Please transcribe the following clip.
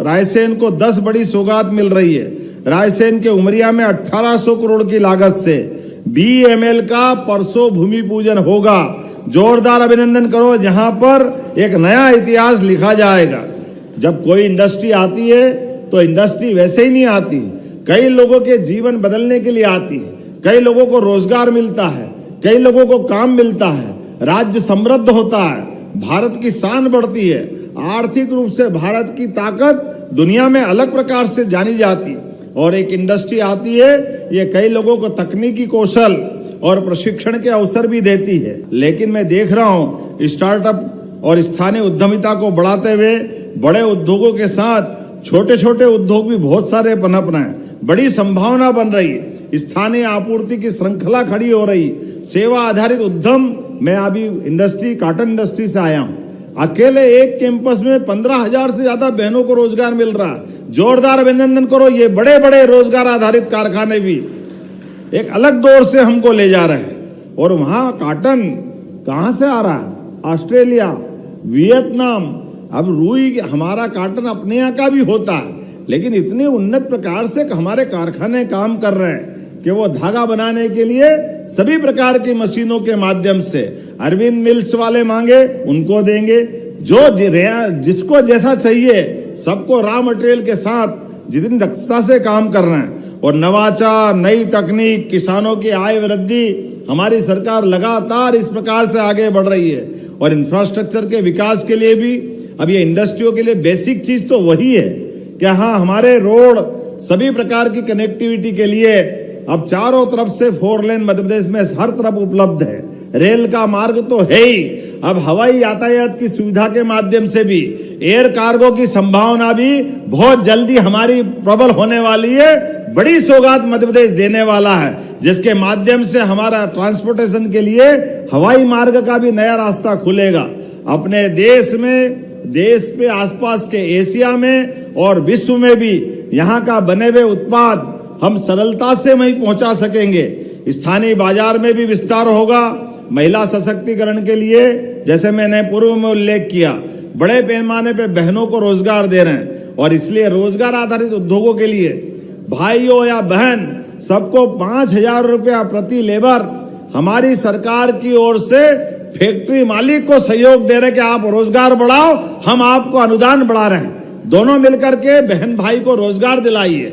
रायसेन को 10 बड़ी सौगात मिल रही है। रायसेन के उमरिया में 1800 करोड़ की लागत से BML का परसों भूमि पूजन होगा। जोरदार अभिनंदन करो, जहां पर एक नया इतिहास लिखा जाएगा। जब कोई इंडस्ट्री आती है तो इंडस्ट्री वैसे ही नहीं आती, कई लोगों के जीवन बदलने के लिए आती है, कई लोगों को रोजगार मिलता है, कई लोगों को काम मिलता है, राज्य समृद्ध होता है, भारत की शान बढ़ती है, आर्थिक रूप से भारत की ताकत दुनिया में अलग प्रकार से जानी जाती है। और एक इंडस्ट्री आती है, ये कई लोगों को तकनीकी कौशल और प्रशिक्षण के अवसर भी देती है। लेकिन मैं देख रहा हूं स्टार्टअप और स्थानीय उद्यमिता को बढ़ाते हुए बड़े उद्योगों के साथ छोटे छोटे उद्योग भी बहुत सारे पनप रहे हैं। बड़ी संभावना बन रही है, स्थानीय आपूर्ति की श्रृंखला खड़ी हो रही, सेवा आधारित उद्यम। मैं अभी काटन इंडस्ट्री से आया हूं, अकेले एक कैंपस में 15,000 से ज्यादा बहनों को रोजगार मिल रहा है। जोरदार अभिनंदन करो, ये बड़े बड़े रोजगार आधारित कारखाने भी एक अलग दौर से हमको ले जा रहे हैं। और वहां काटन कहां से आ रहा है? ऑस्ट्रेलिया, वियतनाम, अब रुई, हमारा काटन अपने यहाँ का भी होता है, लेकिन इतने उन्नत प्रकार से हमारे कारखाने काम कर रहे हैं कि वो धागा बनाने के लिए सभी प्रकार की मशीनों के माध्यम से अरविंद मिल्स वाले मांगे उनको देंगे, जो जिसको जैसा चाहिए सबको रॉ मटेरियल के साथ जितनी दक्षता से काम कर रहे हैं। और नवाचार, नई तकनीक, किसानों की आय वृद्धि, हमारी सरकार लगातार इस प्रकार से आगे बढ़ रही है। और इंफ्रास्ट्रक्चर के विकास के लिए भी अब ये इंडस्ट्रियों के लिए बेसिक चीज तो वही है कि हाँ, हमारे रोड सभी प्रकार की कनेक्टिविटी के लिए अब चारों तरफ से 4 लेन मध्य प्रदेश में हर तरफ उपलब्ध है। रेल का मार्ग तो है ही, अब हवाई यातायात की सुविधा के माध्यम से भी एयर कार्गो की संभावना भी बहुत जल्दी हमारी प्रबल होने वाली है। बड़ी सौगात मध्य प्रदेश देने वाला है, जिसके माध्यम से हमारा ट्रांसपोर्टेशन के लिए हवाई मार्ग का भी नया रास्ता खुलेगा। अपने देश में, देश पे आसपास के एशिया में और विश्व में भी यहाँ का बने हुए उत्पाद हम सरलता से वहीं पहुंचा सकेंगे। स्थानीय बाजार में भी विस्तार होगा। महिला सशक्तिकरण के लिए, जैसे मैंने पूर्व में उल्लेख किया, बड़े पैमाने पे बहनों को रोजगार दे रहे हैं। और इसलिए रोजगार आधारित उद्योगों के लिए भाइयों या बहन सबको 5,000 रुपया प्रति लेबर हमारी सरकार की ओर से फैक्ट्री मालिक को सहयोग दे रहे कि आप रोजगार बढ़ाओ, हम आपको अनुदान बढ़ा रहे हैं। दोनों मिलकर के बहन भाई को रोजगार दिलाइए।